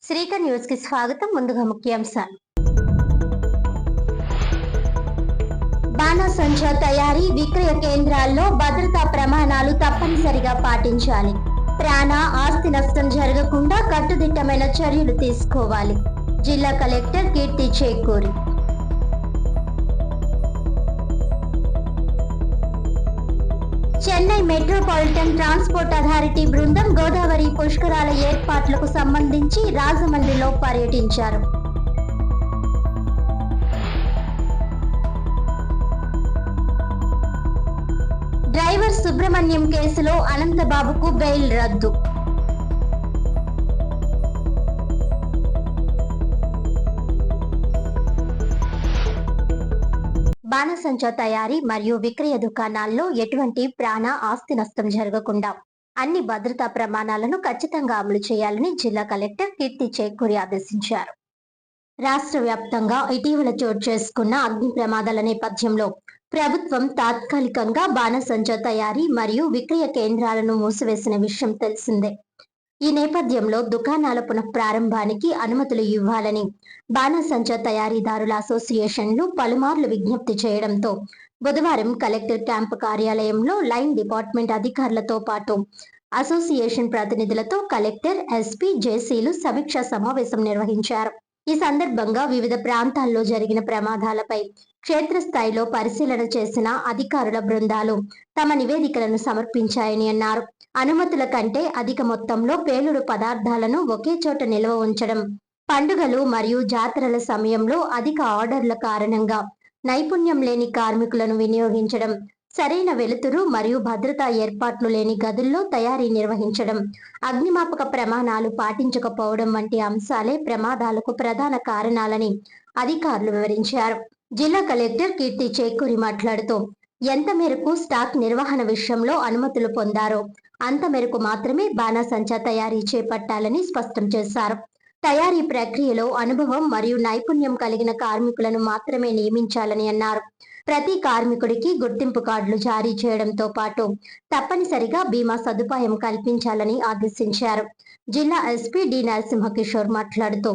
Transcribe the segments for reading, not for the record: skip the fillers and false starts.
Srikar news కి స్వాగతం. ముందుగా ముఖ్యాంశాలు. బాణసంచా తయారీ విక్రయ కేంద్రాల్లో భద్రతా ప్రమాణాలు తప్పనిసరిగా పాటించాలి. ప్రాణ ఆస్తి నష్టం జరగకుండా కట్టుదిట్టమైన చర్యలు తీసుకోవాలి. జిల్లా కలెక్టర్ కీర్తి చేకూరి. చెన్నై మెట్రోపాలిటన్ ట్రాన్స్పోర్ట్ అథారిటీ బృందం గోదావరి పుష్కరాల ఏర్పాట్లకు సంబంధించి రాజమండ్రిలో పర్యటించారు. డ్రైవర్ సుబ్రహ్మణ్యం కేసులో అనంతబాబుకు బెయిల్ రద్దు. బాణసంచా తయారీ మరియు విక్రయ దుకాణాల్లో ఎటువంటి ప్రాణ ఆస్తి నష్టం జరగకుండా అన్ని భద్రతా ప్రమాణాలను ఖచ్చితంగా అమలు చేయాలని జిల్లా కలెక్టర్ కీర్తి చేకూరి ఆదేశించారు. రాష్ట్ర వ్యాప్తంగా ఇటీవల చోటు చేసుకున్న అగ్ని ప్రమాదాల నేపథ్యంలో ప్రభుత్వం తాత్కాలికంగా బాణసంచా తయారీ మరియు విక్రయ కేంద్రాలను మూసివేసిన విషయం తెలిసిందే. ఈ నేపథ్యంలో దుకాణాల పునఃప్రారంభానికి అనుమతులు ఇవ్వాలని బాణసంచా తయారీదారుల అసోసియేషన్లు పలుమార్లు విజ్ఞప్తి చేయడంతో బుధవారం కలెక్టర్ క్యాంపు కార్యాలయంలో లైన్ డిపార్ట్మెంట్ అధికారులతో పాటు అసోసియేషన్ ప్రతినిధులతో కలెక్టర్, ఎస్పీ, జేసీలు సమీక్షా సమావేశం నిర్వహించారు. ఈ సందర్భంగా వివిధ ప్రాంతాల్లో జరిగిన ప్రమాదాలపై క్షేత్రస్థాయిలో పరిశీలన చేసిన అధికారుల బృందాలు తమ నివేదికలను సమర్పించాయని అన్నారు. అనుమతుల కంటే అధిక మొత్తంలో పేలుడు పదార్థాలను ఒకే చోట నిల్వ ఉంచడం, పండుగలు మరియు జాతరల సమయంలో అధిక ఆర్డర్ల కారణంగా నైపుణ్యం లేని కార్మికులను వినియోగించడం, సరైన వెలుతురు మరియు భద్రతా ఏర్పాట్లు లేని గదుల్లో తయారీ నిర్వహించడం, అగ్నిమాపక ప్రమాణాలు పాటించకపోవడం వంటి అంశాలే ప్రమాదాలకు ప్రధాన కారణాలని అధికారులు వివరించారు. జిల్లా కలెక్టర్ కీర్తి చేకూరి మాట్లాడుతూ ఎంత మేరకు స్టాక్ నిర్వహణ విషయంలో అనుమతులు పొందారో అంత మేరకు మాత్రమే బాణసంచా తయారీ చేపట్టాలని స్పష్టం చేశారు. తయారీ ప్రక్రియలో అనుభవం మరియు నైపుణ్యం కలిగిన కార్మికులను మాత్రమే నియమించాలని అన్నారు. ప్రతి కార్మికుడికి గుర్తింపు కార్డులు జారీ చేయడంతో పాటు తప్పనిసరిగా బీమా సదుపాయం కల్పించాలని ఆదేశించారు. జిల్లా ఎస్పీ డి నరసింహకిషోర్ మాట్లాడుతూ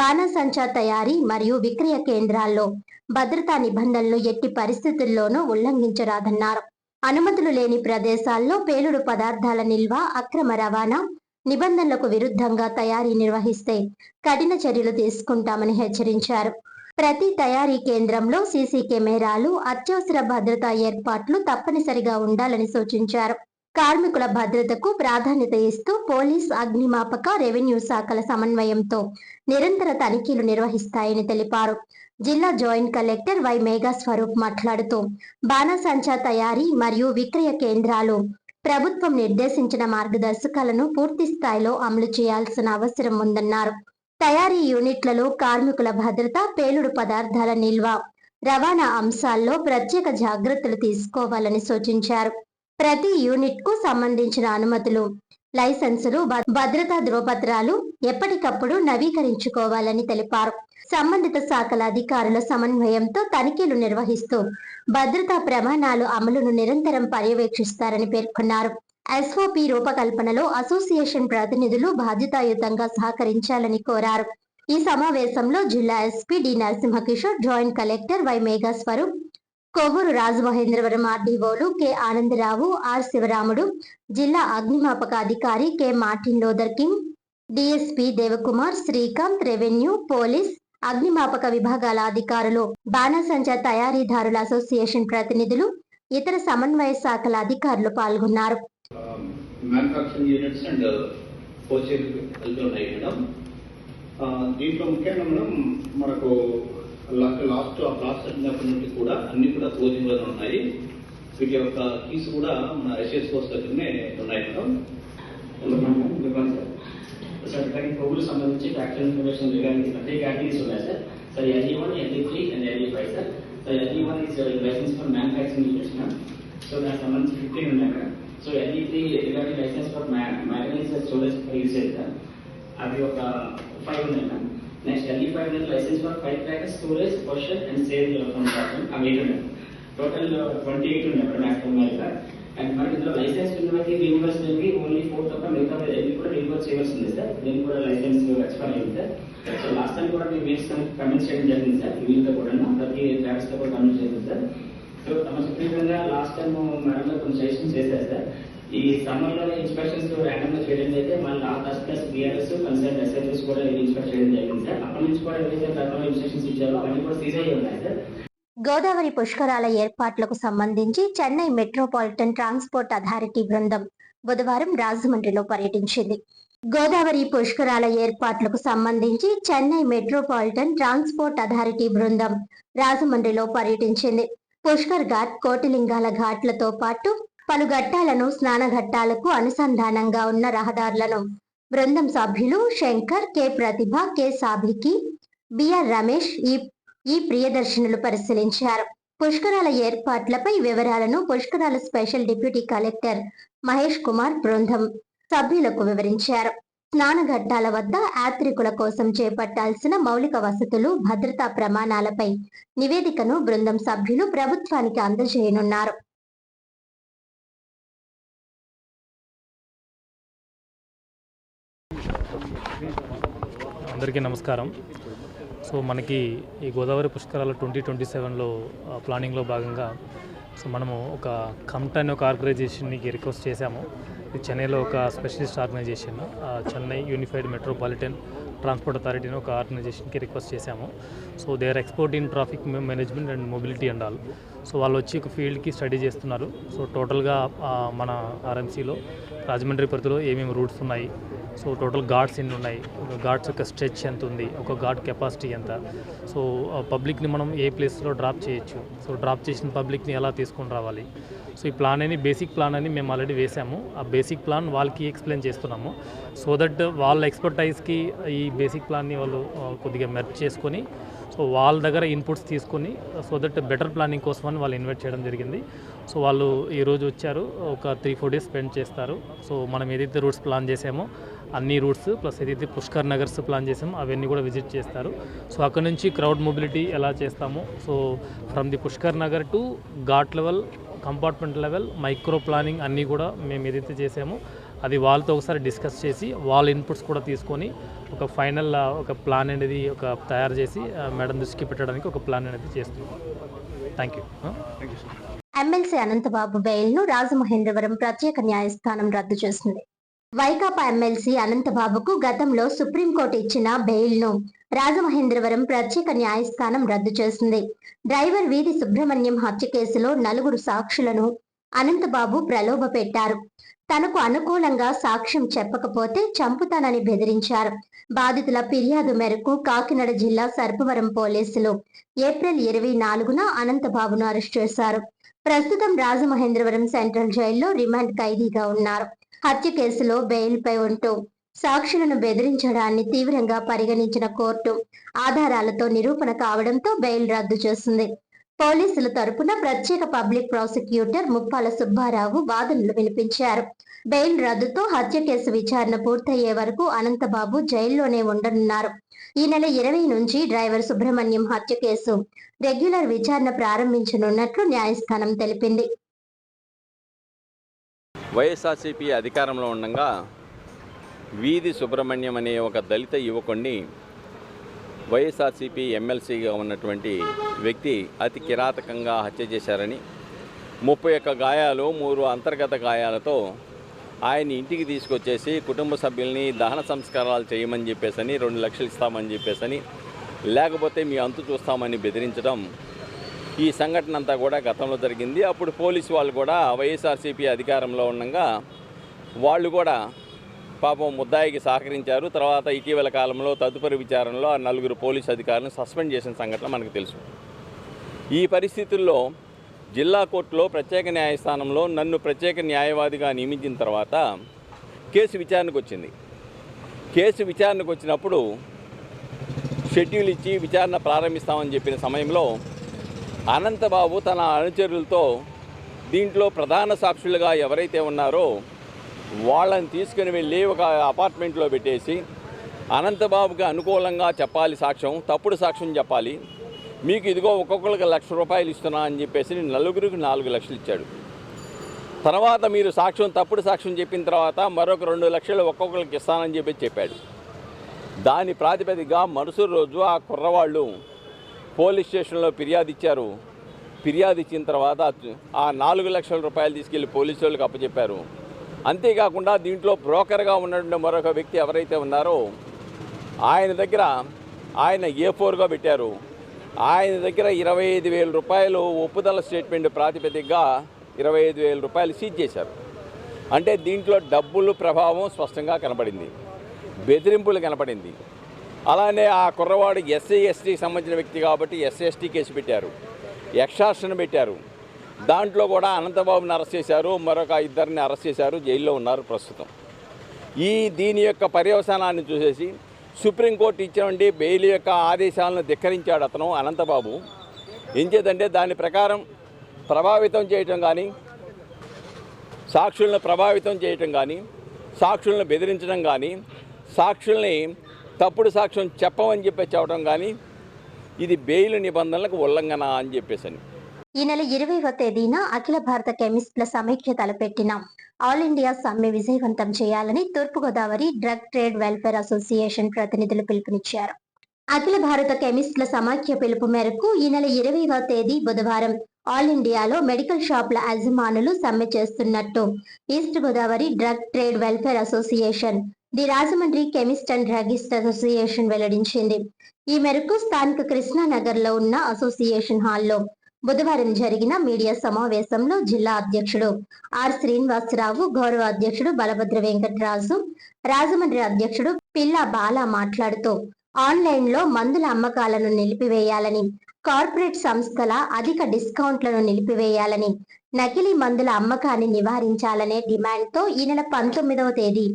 బాణసంచా తయారీ మరియు విక్రయ కేంద్రాల్లో భద్రతా నిబంధనలు ఎట్టి పరిస్థితుల్లోనూ ఉల్లంఘించరాదన్నారు. అనుమతులు లేని ప్రదేశాల్లో పేలుడు పదార్థాల నిల్వ, అక్రమ రవాణా, నిబంధనలకు విరుద్ధంగా తయారీ నిర్వహిస్తే కఠిన చర్యలు తీసుకుంటామని హెచ్చరించారు. ప్రతి తయారీ కేంద్రంలో సీసీ కెమెరాలు, అత్యవసర భద్రతా ఏర్పాట్లు తప్పనిసరిగా ఉండాలని సూచించారు. కార్మికుల భద్రతకు ప్రాధాన్యత ఇస్తూ పోలీస్, అగ్నిమాపక, రెవెన్యూ శాఖల సమన్వయంతో నిరంతర తనిఖీలు నిర్వహిస్తాయని తెలిపారు. జిల్లా joint collector Y Megha Swaroop మాట్లాడుతూ బాణసంచా తయారీ మరియు విక్రయ కేంద్రాలు ప్రభుత్వం నిర్దేశించిన మార్గదర్శకాలను పూర్తి స్థాయిలో అమలు చేయాల్సిన అవసరం ఉందన్నారు. తయారీ యూనిట్లలో కార్మికుల భద్రత, పేలుడు పదార్థాల నిల్వ, రవాణా అంశాల్లో ప్రత్యేక జాగ్రత్తలు తీసుకోవాలని సూచించారు. ప్రతి యూనిట్ కు సంబంధించిన అనుమతులు, లైసెన్సులు, భద్రతా ధృవపత్రాలు ఎప్పటికప్పుడు నవీకరించుకోవాలని తెలిపారు. సంబంధిత శాఖల అధికారుల సమన్వయంతో తనిఖీలు నిర్వహిస్తూ భద్రతా ప్రమాణాలు అమలును నిరంతరం పర్యవేక్షిస్తారని పేర్కొన్నారు. ఎస్ఓపి రూపకల్పనలో అసోసియేషన్ ప్రతినిధులు బాధ్యతాయుతంగా సహకరించాలని కోరారు. ఈ సమావేశంలో జిల్లా SP D Narasimha Kishore, joint collector Y Megha Swaroop, Kovvur Rajamahendravaram ఆర్డీఓలు కె ఆనందరావు, ఆర్ శివరాముడు, జిల్లా అగ్నిమాపక అధికారి K Martin Luther King, DSP Devakumar, Srikanth, revenue, police, అగ్నిమాపక విభాగాల అధికారులు, బాణసంచా తయారీదారుల అసోసియేషన్ ప్రతినిధులు, ఇతర సమన్వయ శాఖల అధికారులు పాల్గొన్నారు. దీంట్లో ముఖ్యంగా మనకు లాస్ట్ సెట్టినప్పటి నుండి కూడా అన్ని కూడా క్లోజింగ్ లోనే ఉన్నాయి. వీటి యొక్క కీస్ కూడా మన ఎస్ఎస్ కోర్స్ దగ్గరనే ఉన్నాయి మేడం. సార్ ఇక్కడ కోవిడ్ సంబంధించి ఫ్యాక్టరీ ఇన్ఫర్మేషన్ రిగార్డింగ్ 3 కేటగిరీస్ ఉన్నాయి sir. Sir LE1, LE3 and LE5 sir. So LE1 is licence for manufacturing units ma'am. So దానికి సంబంధించి 15 ఉన్నాయి madam. So LE3 regarding licence for magazine storage for usage sir. అవి ఒక 5 ఉన్నాయి ma'am. Next LE5 అనేది licence for 5 crackers storage, possession and sale from factory. అవి 8 ఉన్నాయి. Total 28 ఉన్నాయి మేడం యాక్చువల్ గా. అండ్ మరి ఇందులో లైసెన్స్ ఉన్నవి రీవర్స్ అనేవి ఓన్లీ 4 తప్ప మిగతా ఎన్ని కూడా రీవర్స్ చేయవలసి ఉంది సార్. దీనికి కూడా లైసెన్స్ ఎక్స్పైర్ అయింది సార్. సో లాస్ట్ టైం కూడా మేము వేసి కమెంట్స్ చేయడం జరిగింది సార్. వీళ్ళతో కూడా ప్రతి ట్రాక్స్ తో కూడా కమెంట్ చేసింది సార్. సో తమ చెప్పిన లాస్ట్ టైం మేడం కొంచెం సజెషన్స్ చేశారు సార్. ఈ సమ్మర్ లో ఇన్స్పెక్షన్స్ ర్యాండమ్ గా చేయడం అయితే మళ్ళీ RS plus BRS concern SIS కూడా ఇన్స్పెక్ట్ చేయడం జరిగింది సార్. అప్పటి నుంచి కూడా ఏవైతే గతంలో ఇన్స్ట్రక్షన్స్ ఇచ్చారో అవన్నీ కూడా సీజ్ అయ్యి ఉన్నాయి సార్. గోదావరి పుష్కరాల ఏర్పాట్లకు సంబంధించి చెన్నై మెట్రోపాలిటన్ ట్రాన్స్పోర్ట్ అథారిటీ బృందం బుధవారం రాజమండ్రిలో పర్యటించింది. గోదావరి పుష్కరాల ఏర్పాట్లకు సంబంధించి చెన్నై మెట్రోపాలిటన్ ట్రాన్స్పోర్ట్ అథారిటీ బృందం రాజమండ్రిలో పర్యటించింది. పుష్కర్ ఘాట్, కోటిలింగాల ఘాట్లతో పాటు పలు ఘట్టాలను స్నానఘట్టాలకు అనుసంధానంగా ఉన్న రహదారులను బృందం సభ్యులు శంకర్, కె ప్రతిభ, కె సాభికి, బిఆర్ రమేష్ ఈ ప్రియదర్శనులు పరిశీలించారు. పుష్కరాల ఏర్పాట్లపై వివరాలను పుష్కరాల special deputy collector Mahesh Kumar బృందం సభ్యులకు వివరించారు. స్నానఘట్టాల వద్ద యాత్రికుల కోసం చేపట్టాల్సిన మౌలిక వసతులు, భద్రతా ప్రమాణాలపై నివేదికను బృందం సభ్యులు ప్రభుత్వానికి అందజేయనున్నారు. అందరికీ నమస్కారం. సో మనకి ఈ గోదావరి పుష్కరాల 2027లో ప్లానింగ్లో భాగంగా మనము ఒక కమ్ట్ అనే ఒక ఆర్గనైజేషన్కి రిక్వెస్ట్ చేశాము. ఇది చెన్నైలో ఒక specialist organisation, Chennai unified metropolitan transport authority ఒక ఆర్గనైజేషన్కి రిక్వెస్ట్ చేశాము. So they are expert in traffic management and mobility and all. సో వాళ్ళు వచ్చి ఒక ఫీల్డ్కి స్టడీ చేస్తున్నారు. సో టోటల్గా మన ఆర్ఎంసీలో రాజమండ్రి పరిధిలో ఏమేమి రూట్స్ ఉన్నాయి, సో టోటల్ ఘాట్స్ ఎన్ని ఉన్నాయి, ఒక ఘాట్స్ యొక్క స్ట్రెచ్ ఎంత ఉంది, ఒక ఘాట్ కెపాసిటీ ఎంత, సో పబ్లిక్ని మనం ఏ ప్లేస్లో డ్రాప్ చేయొచ్చు, సో డ్రాప్ చేసిన పబ్లిక్ని ఎలా తీసుకొని రావాలి. సో ఈ ప్లాన్ అని బేసిక్ ప్లాన్ అని మేము ఆల్రెడీ వేసాము. ఆ బేసిక్ ప్లాన్ వాళ్ళకి ఎక్స్ప్లెయిన్ చేస్తున్నాము. సో దట్ వాళ్ళ ఎక్స్పర్టైజ్కి ఈ బేసిక్ ప్లాన్ని వాళ్ళు కొద్దిగా మెర్జ్ చేసుకొని, సో వాళ్ళ దగ్గర ఇన్పుట్స్ తీసుకొని, సో దట్ బెటర్ ప్లానింగ్ కోసమని వాళ్ళు ఇన్వైట్ చేయడం జరిగింది. సో వాళ్ళు ఈరోజు వచ్చారు, ఒక 3-4 డేస్ స్పెండ్ చేస్తారు. సో మనం ఏదైతే రూట్స్ ప్లాన్ చేసామో అన్ని రూట్స్ ప్లస్ ఏదైతే పుష్కర్ నగర్స్ ప్లాన్ చేసామో అవన్నీ కూడా విజిట్ చేస్తారు. సో అక్కడ నుంచి క్రౌడ్ మొబిలిటీ ఎలా చేస్తామో, so from the Pushkar Nagar to ghat level, compartment level, micro planning అన్నీ కూడా మేము ఏదైతే చేసామో అది వాళ్ళతో ఒకసారి డిస్కస్ చేసి వాళ్ళ ఇన్పుట్స్ కూడా తీసుకొని ఒక ఫైనల్ ఒక ప్లాన్ అనేది ఒక తయారు చేసి మేడం దృష్టికి పెట్టడానికి ఒక ప్లాన్ అనేది చేస్తున్నాం. Thank you. ఎమ్మెల్సీ అనంతబాబు బెయిల్ను రాజమహేంద్రవరం ప్రత్యేక న్యాయస్థానం రద్దు చేసింది. వైకాపా ఎమ్మెల్సీ అనంతబాబుకు గతంలో సుప్రీంకోర్టు ఇచ్చిన బెయిల్ను రాజమహేంద్రవరం ప్రత్యేక న్యాయస్థానం రద్దు చేసింది. డ్రైవర్ వీధి సుబ్రహ్మణ్యం హత్య కేసులో 4 సాక్షులను అనంతబాబు ప్రలోభ పెట్టారు. తనకు అనుకూలంగా సాక్ష్యం చెప్పకపోతే చంపుతానని బెదిరించారు. బాధితుల ఫిర్యాదు మేరకు కాకినాడ జిల్లా సర్పవరం పోలీసులు ఏప్రిల్ 24న అనంతబాబును అరెస్ట్ చేశారు. ప్రస్తుతం రాజమహేంద్రవరం సెంట్రల్ జైల్లో రిమాండ్ ఖైదీగా ఉన్నారు. హత్య కేసులో బెయిల్పై ఉంటూ సాక్షులను బెదిరించడాన్ని తీవ్రంగా పరిగణించిన కోర్టు ఆధారాలతో నిరూపణ కావడంతో బెయిల్ రద్దు చేసింది. పోలీసుల తరపున ప్రత్యేక పబ్లిక్ ప్రాసిక్యూటర్ ముప్పాల సుబ్బారావు వాదనలు వినిపించారు. బెయిల్ రద్దుతో హత్య కేసు విచారణ పూర్తయ్యే వరకు అనంతబాబు జైల్లోనే ఉండనున్నారు. ఈ నెల 20 నుంచి డ్రైవర్ సుబ్రహ్మణ్యం హత్య కేసు రెగ్యులర్ విచారణ ప్రారంభించనున్నట్లు న్యాయస్థానం తెలిపింది. వైఎస్ఆర్సీపీ అధికారంలో ఉండగా వీధి సుబ్రహ్మణ్యం అనే ఒక దళిత యువకుడిని వైఎస్ఆర్సీపీ ఎమ్మెల్సీగా ఉన్నటువంటి వ్యక్తి అతి కిరాతకంగా హత్య చేశారని, 31 గాయాలు, 3 అంతర్గత గాయాలతో ఆయన ఇంటికి తీసుకొచ్చేసి కుటుంబ సభ్యుల్ని దహన సంస్కారాలు చేయమని చెప్పేసని 2 లక్షలు ఇస్తామని చెప్పేసని, లేకపోతే మీ అంతు చూస్తామని బెదిరించడం, ఈ సంఘటన అంతా కూడా గతంలో జరిగింది. అప్పుడు పోలీసు వాళ్ళు కూడా వైఎస్ఆర్సీపీ అధికారంలో ఉండగా వాళ్ళు కూడా పాపం ముద్దాయికి సహకరించారు. తర్వాత ఇటీవల కాలంలో తదుపరి విచారణలో 4 పోలీసు అధికారులను సస్పెండ్ చేసిన సంఘటన మనకు తెలుసు. ఈ పరిస్థితుల్లో జిల్లా కోర్టులో ప్రత్యేక న్యాయస్థానంలో నన్ను ప్రత్యేక న్యాయవాదిగా నియమించిన తర్వాత కేసు విచారణకు వచ్చింది. కేసు విచారణకు వచ్చినప్పుడు షెడ్యూల్ ఇచ్చి విచారణ ప్రారంభిస్తామని చెప్పిన సమయంలో అనంతబాబు తన అనుచరులతో దీంట్లో ప్రధాన సాక్షులుగా ఎవరైతే ఉన్నారో వాళ్ళని తీసుకుని వెళ్ళి ఒక అపార్ట్మెంట్లో పెట్టేసి అనంతబాబుకి అనుకూలంగా చెప్పాలి సాక్ష్యం, తప్పుడు సాక్ష్యం చెప్పాలి, మీకు ఇదిగో ఒక్కొక్కరికి 1,00,000 రూపాయలు ఇస్తున్నా అని చెప్పేసి 4 4 లక్షలు ఇచ్చాడు. తర్వాత మీరు తప్పుడు సాక్ష్యం చెప్పిన తర్వాత మరొక 2 లక్షలు ఒక్కొక్కరికి ఇస్తానని చెప్పాడు. దాని ప్రాతిపదికగా మరుసటి రోజు ఆ కుర్రవాళ్ళు పోలీస్ స్టేషన్లో ఫిర్యాదు ఇచ్చారు. ఫిర్యాదు ఇచ్చిన తర్వాత ఆ 4 లక్షల రూపాయలు తీసుకెళ్లి పోలీసు వాళ్ళకి అప్పచెప్పారు. అంతేకాకుండా దీంట్లో బ్రోకర్గా ఉన్నటువంటి మరొక వ్యక్తి ఎవరైతే ఉన్నారో ఆయన A4గా పెట్టారు. ఆయన దగ్గర 25,000 రూపాయలు ఒప్పుదల స్టేట్మెంట్ ప్రాతిపదికగా 25,000 రూపాయలు సీజ్ చేశారు. అంటే దీంట్లో డబ్బులు ప్రభావం స్పష్టంగా కనపడింది, బెదిరింపులు కనపడింది. అలానే ఆ కుర్రవాడు SC/ST సంబంధించిన వ్యక్తి కాబట్టి SC/ST కేసు పెట్టారు, ఎక్స్టార్షన్ పెట్టారు. దాంట్లో కూడా అనంతబాబుని అరెస్ట్ చేశారు, మరొక 2 అరెస్ట్ చేశారు, జైల్లో ఉన్నారు ప్రస్తుతం. దీని యొక్క పర్యవసానాన్ని చూసేసి సుప్రీంకోర్టు ఇచ్చినటువంటి బెయిల్ యొక్క ఆదేశాలను ధిక్కరించాడు అతను అనంతబాబు. ఏం చేద్దంటే దాని ప్రకారం ప్రభావితం చేయటం కానీ, సాక్షులను ప్రభావితం చేయటం కానీ, సాక్షులను బెదిరించడం కానీ, సాక్షుల్ని తప్పుడు సాక్ష్యం చెప్పమని చెప్పడం కానీ ఇది బెయిల్ నిబంధనలకు ఉల్లంఘన అని చెప్పేసి. ఈ నెల 20వ తేదీన అఖిల భారత కెమిస్టుల సమైక్య తలపెట్టిన ఆల్ ఇండియా సమ్మె విజయవంతం చేయాలని తూర్పుగోదావరి డ్రగ్ ట్రేడ్ వెల్ఫేర్ అసోసియేషన్ ప్రతినిధులు పిలుపునిచ్చారు. అఖిల భారత కెమిస్టుల సమాఖ్య పిలుపు మేరకు ఈ నెల 20వ తేదీ బుధవారం ఆల్ ఇండియాలో మెడికల్ షాపుల యజమానులు సమ్మె చేస్తున్నట్టు east Godavari drug trade welfare association, the Rajahmundry chemist and druggist association వెల్లడించింది. ఈ మేరకు స్థానిక కృష్ణానగర్ లో ఉన్న అసోసియేషన్ హాల్లో బుధవారం జరిగిన మీడియా సమావేశంలో జిల్లా అధ్యక్షుడు ఆర్ శ్రీనివాసరావు, గౌరవ అధ్యక్షుడు బలభద్ర వెంకటరాజు, రాజమండ్రి అధ్యక్షుడు పిల్లా బాల మాట్లాడుతూ ఆన్లైన్ లో మందుల అమ్మకాలను నిలిపివేయాలని, కార్పొరేట్ సంస్థల అధిక డిస్కౌంట్లను నిలిపివేయాలని, నకిలీ మందుల అమ్మకాన్ని నివారించాలనే డిమాండ్ తో ఈ నెల 19వ తేదీ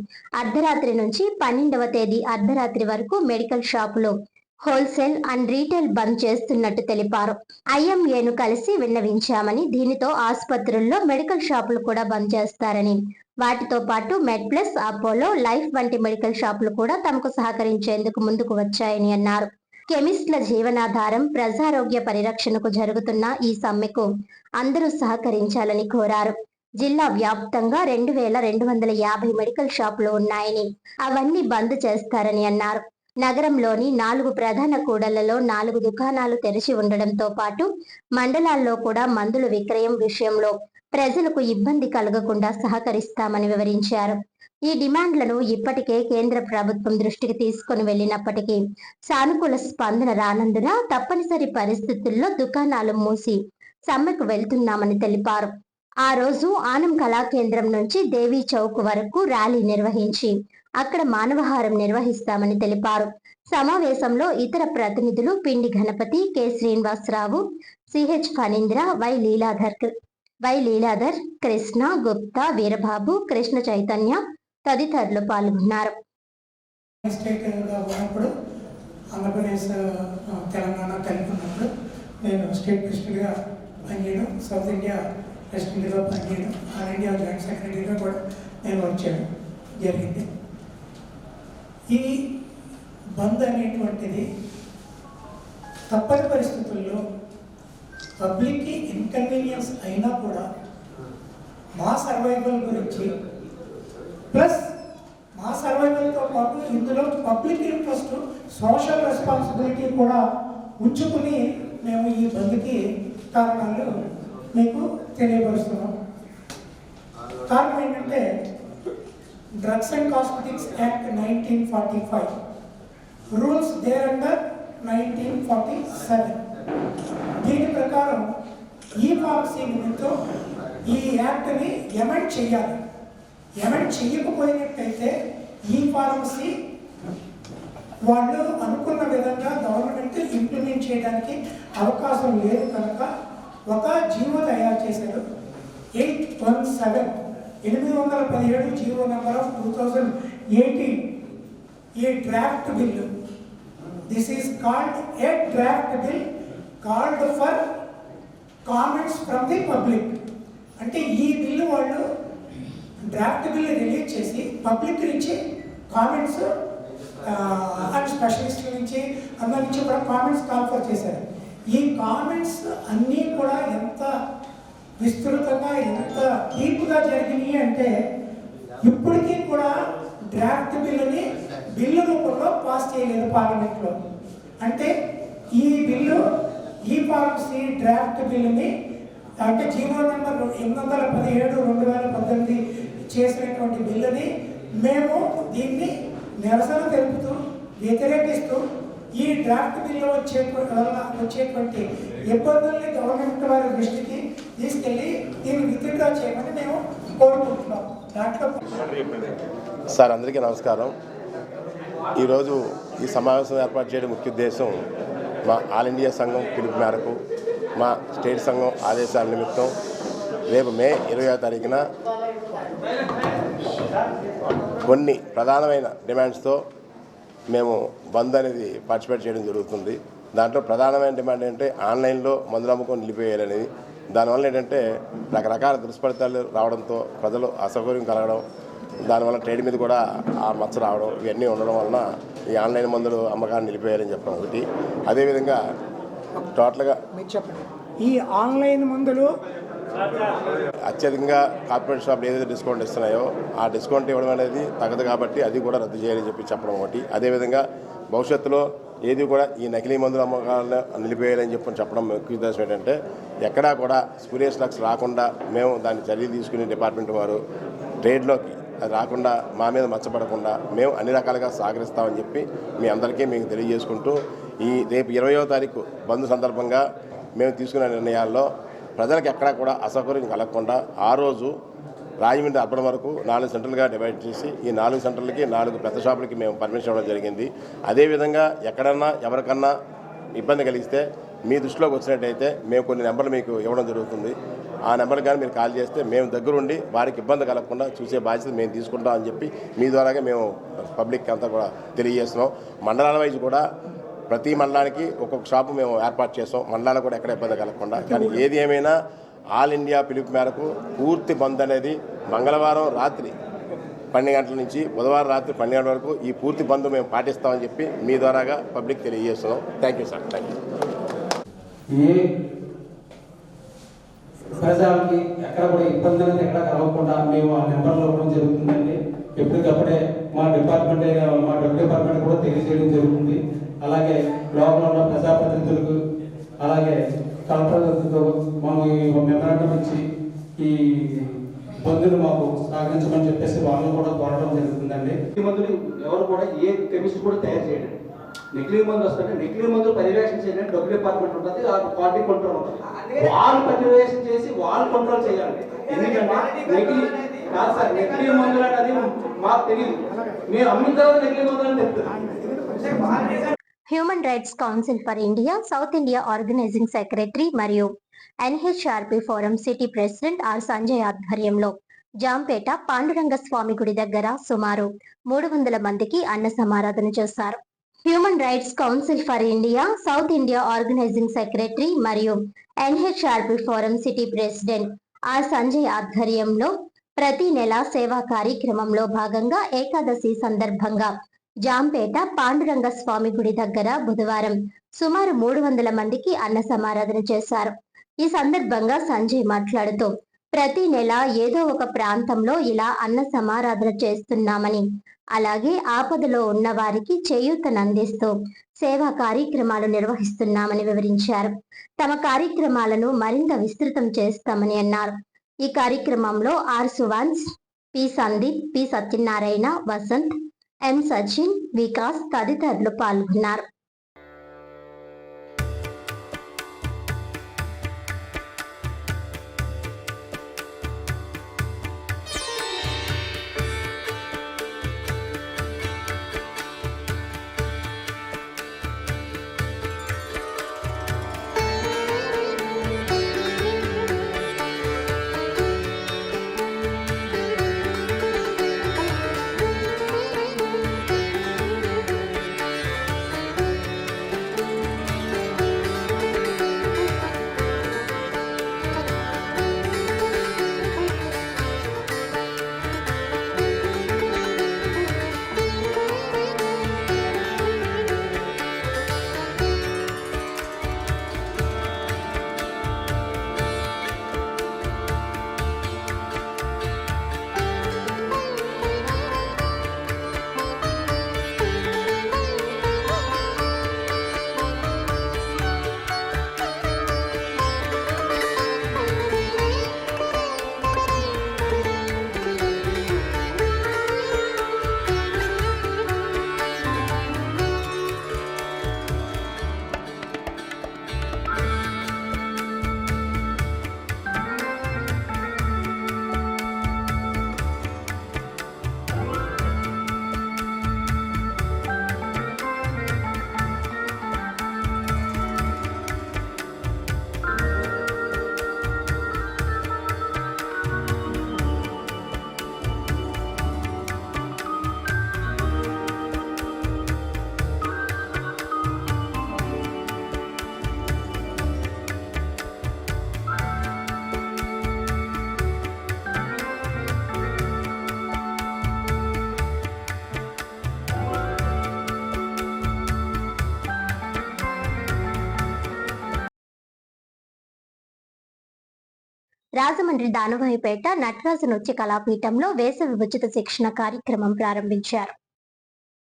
అర్ధరాత్రి నుంచి 12వ తేదీ అర్ధరాత్రి వరకు మెడికల్ షాపులు హోల్సేల్ అండ్ రీటైల్ బంద్ చేస్తున్నట్టు తెలిపారు. IMAను కలిసి విన్నవించామని, దీనితో ఆసుపత్రుల్లో మెడికల్ షాపులు కూడా బంద్ చేస్తారని, వాటితో పాటు మెడ్ప్లస్, అపోలో, లైఫ్ వంటి మెడికల్ షాపులు కూడా తమకు సహకరించేందుకు ముందుకు వచ్చాయని అన్నారు. కెమిస్ట్ల జీవనాధారం ప్రజారోగ్య పరిరక్షణకు జరుగుతున్న ఈ సమ్మెకు అందరూ సహకరించాలని కోరారు. జిల్లా వ్యాప్తంగా 2250 మెడికల్ షాపులు ఉన్నాయని, అవన్నీ బంద్ చేస్తారని అన్నారు. నగరంలోని 4 ప్రధాన కూడళ్లలో 4 దుకాణాలు తెరిచి ఉండడంతో పాటు మండలాల్లో కూడా మందుల విక్రయం విషయంలో ప్రజలకు ఇబ్బంది కలగకుండా సహకరిస్తామని వివరించారు. ఈ డిమాండ్లను ఇప్పటికే కేంద్ర ప్రభుత్వం దృష్టికి తీసుకుని వెళ్లినప్పటికీ సానుకూల స్పందన రానందున తప్పనిసరి పరిస్థితుల్లో దుకాణాలు మూసి సమ్మెకు వెళ్తున్నామని తెలిపారు. ఆ రోజు ఆనం కళాకేంద్రం నుంచి దేవీ చౌక్ వరకు ర్యాలీ నిర్వహించి అక్కడ మానవహారం నిర్వహిస్తామని తెలిపారు. సమావేశంలో ఇతర ప్రతినిధులు Pindi Ganapathi, K Srinivasarao, CH Phanindra, Y Leeladhar, Krishna, Gupta, Veerababu, Krishna Chaitanya తదితరులు పాల్గొన్నారు. ఆంధ్రప్రదేశ్, తెలంగాణ కలుపుకున్నప్పుడు నేను స్టేట్ ప్రెసిడెంట్గా పనిచేయడం, సౌత్ ఇండియా ప్రెసిడెంట్గా పనిచేయడం, ఆల్ ఇండియా జాయింట్ సెక్రటరీగా కూడా నేను వచ్చాను జరిగింది. ఈ బంద్ అనేటువంటిది తప్పని పరిస్థితుల్లో పబ్లిక్కి ఇన్కన్వీనియన్స్ అయినా కూడా మా సర్వైవల్ గురించి, ప్లస్ మా సర్వైవల్తో పాటు ఇందులో పబ్లిక్ ఇంట్రెస్ట్, సోషల్ రెస్పాన్సిబిలిటీ కూడా ఉంచుకుని మేము ఈ బంద్కి కారణాలు మీకు తెలియపరుస్తున్నాం. కారణం ఏంటంటే drugs and cosmetics act 1945 rules there under 1947. దీని ప్రకారం ఈ పాలసీ నిమిత్తం ఈ యాక్ట్ని ఎమెండ్ చేయాలి. ఎమెండ్ చేయకపోయినట్టయితే ఈ పాలసీ వాళ్ళు అనుకున్న విధంగా గవర్నమెంట్ ఇంప్లిమెంట్ చేయడానికి అవకాశం లేదు కనుక ఒక జీవో తయారు చేశారు. 817 జీవో నెంబర్ ఆఫ్ 2018. ఈ draft bill, this is called a draft bill called for comments from the public. అంటే ఈ బిల్లు వాళ్ళు డ్రాఫ్ట్ బిల్లు రిలీజ్ చేసి పబ్లిక్ నుంచి కామెంట్స్ అండ్ స్పెషలిస్టుల నుంచి అందరి నుంచి కూడా కామెంట్స్ కాల్ ఫర్ చేశారు. ఈ కామెంట్స్ అన్నీ కూడా ఎంత విస్తృతంగా ఎంత డీప్గా జరిగినాయి అంటే ఇప్పటికీ కూడా డ్రాఫ్ట్ బిల్లు రూపంలో పాస్ చేయలేదు పార్లమెంట్లో. అంటే ఈ బిల్లు ఈ పాలసీ డ్రాఫ్ట్ బిల్లుని అంటే జీవో నెంబర్ 817/2018 చేసినటువంటి బిల్లుని మేము దీన్ని నిరసన తెలుపుతూ వ్యతిరేకిస్తూ ఈ డ్రాఫ్ట్ బిల్లు వచ్చేటువంటి ఇబ్బందుల్ని గవర్నమెంట్ వారి దృష్టికి తీసుకెళ్ళి దీన్ని విత్డ్రా చేయమని మేము కోరుకుంటున్నాం. దాంట్లో సార్ అందరికీ నమస్కారం. ఈరోజు ఈ సమావేశం ఏర్పాటు చేయడం ముఖ్య ఉద్దేశం మా ఆల్ ఇండియా సంఘం పిలుపు మేరకు మా స్టేట్ సంఘం ఆదేశాల నిమిత్తం రేపు మే 20వ తారీఖున కొన్ని ప్రధానమైన డిమాండ్స్తో మేము బంద్ అనేది పార్టిసిపేట్ చేయడం జరుగుతుంది. దాంట్లో ప్రధానమైన డిమాండ్ ఏంటంటే ఆన్లైన్లో మందులు అమ్ముకొని నిలిపేయాలనేది. దానివల్ల ఏంటంటే రకరకాల దుష్ఫలితాలు రావడంతో ప్రజలు అసౌకర్యం కలగడం, దానివల్ల ట్రేడ్ మీద కూడా ఆ మచ్చ రావడం, ఇవన్నీ ఉండడం వలన ఈ ఆన్లైన్ మందులు అమ్మకాన్ని నిలిపేయాలని చెప్పడం ఒకటి. అదేవిధంగా టోటల్గా చెప్పండి, ఈ ఆన్లైన్ మందులు అత్యధికంగా కార్పొరేట్ షాపులు ఏదైతే డిస్కౌంట్ ఇస్తున్నాయో ఆ డిస్కౌంట్ ఇవ్వడం అనేది తగదు కాబట్టి అది కూడా రద్దు చేయాలని చెప్పడం ఒకటి. అదేవిధంగా భవిష్యత్తులో ఏది కూడా ఈ నకిలీ మందుల అమ్మకాలను నిలిపేయాలని చెప్పడం ముఖ్య ఉద్దేశం ఏంటంటే ఎక్కడా కూడా స్పూరియస్ డ్రగ్స్ రాకుండా మేము దాన్ని చర్యలు తీసుకుని డిపార్ట్మెంట్ వారు ట్రేడ్లోకి అది రాకుండా మా మీద మచ్చపడకుండా మేము అన్ని రకాలుగా సహకరిస్తామని చెప్పి మీ అందరికీ మీకు తెలియజేసుకుంటూ ఈ రేపు 20వ తారీఖు బంద్ సందర్భంగా మేము తీసుకున్న నిర్ణయాల్లో ప్రజలకు ఎక్కడా కూడా అసౌకర్యం కలగకుండా ఆ రోజు రాజమండ్రి అప్పటి వరకు 4 సెంటర్లుగా డివైడ్ చేసి ఈ 4 సెంటర్లకి 4 పెద్ద షాపులకి మేము పర్మిషన్ ఇవ్వడం జరిగింది. అదేవిధంగా ఎక్కడన్నా ఎవరికన్నా ఇబ్బంది కలిగిస్తే మీ దృష్టిలోకి వచ్చినట్టయితే మేము కొన్ని నెంబర్లు మీకు ఇవ్వడం జరుగుతుంది. ఆ నెంబర్కి కానీ మీరు కాల్ చేస్తే మేము దగ్గరుండి వారికి ఇబ్బంది కలగకుండా చూసే బాధ్యత మేము తీసుకుంటాం అని చెప్పి మీ ద్వారాగా మేము పబ్లిక్ అంతా కూడా తెలియజేస్తున్నాం. మండలాల వైజ్ కూడా ప్రతి మండలానికి ఒక్కొక్క షాపు మేము ఏర్పాటు చేస్తాం, మండలాలకు కూడా ఎక్కడ ఇబ్బంది కలగకుండా. కానీ ఏది ఏమైనా ఆల్ ఇండియా పిలుపు మేరకు పూర్తి బంద్ అనేది మంగళవారం రాత్రి 12 గంటల నుంచి బుధవారం రాత్రి 12 గంటల వరకు ఈ పూర్తి బంద్ మేము పాటిస్తామని చెప్పి మీ ద్వారాగా పబ్లిక్ తెలియజేస్తున్నాం. Thank you sir. Thank you. ప్రజలకి ఎక్కడ కూడా ఇబ్బంది అనేది ఎక్కడ కలగకుండా మేము ఆ నెంబర్లో ఇవ్వడం జరుగుతుందండి. ఎప్పటికప్పుడే మా డిపార్ట్మెంట్ కూడా తెలియజేయడం జరుగుతుంది. అలాగే లోపల ఉన్న ప్రజాప్రతినిధులకు అలాగే కలెక్టర్లతో మనం ఈ మెమరాండం ఇచ్చి ఈ మందులు మాకు సహకరించమని చెప్పేసి వాళ్ళని కూడా కోరడం జరుగుతుందండి. ఈ మందులు ఎవరు కూడా ఏ కెమిస్ట్ కూడా తయారు చేయడం, నకిలీ మందులు వస్తుంటే నకిలీ మందులు పర్యవేక్షణ చేయడానికి డబ్బు డిపార్ట్మెంట్ ఉంటుంది, క్వాలిటీ కంట్రోల్ ఉంటుంది. వాళ్ళు పర్యవేక్షణ చేసి వాళ్ళు కంట్రోల్ చేయాలి. ఎందుకంటే నకిలీ కాదు సార్, నకిలీ మందులు అనేది మాకు తెలియదు, మేము అమ్మిన తర్వాత నకిలీ మందులు అని తెలుస్తుంది. Human Rights Council for India South India organising secretary మరియు NHRP forum city president R Sanjay ఆధ్వర్యంలో జాంపేట పాండురంగ స్వామి గుడి దగ్గర సుమారు 300 మందికి అన్న సమారాధన చేశారు. Human Rights Council for India South India organising secretary మరియు NHRP forum city president R Sanjay ఆధ్వర్యంలో ప్రతి నెల సేవా కార్యక్రమంలో భాగంగా ఏకాదశి సందర్భంగా జాంపేట పాండురంగ స్వామి గుడి దగ్గర బుధవారం సుమారు 300 మందికి అన్న సమారాధన చేశారు. ఈ సందర్భంగా సంజయ్ మాట్లాడుతూ ప్రతి నెల ఏదో ఒక ప్రాంతంలో ఇలా అన్న సమారాధన చేస్తున్నామని, అలాగే ఆపదలో ఉన్న వారికి చేయూతనందిస్తూ సేవా కార్యక్రమాలు నిర్వహిస్తున్నామని వివరించారు. తమ కార్యక్రమాలను మరింత విస్తృతం చేస్తామని అన్నారు. ఈ కార్యక్రమంలో R Suvans, P Sandeep, P Satyanarayana, Vasanth, M Sachin, Vikas తదితరులు పాల్గొన్నారు. రాజమండ్రి దానవాయిపేట నటరాజు నృత్య కళాపీఠంలో వేసవి ఉచిత శిక్షణ కార్యక్రమం ప్రారంభించారు.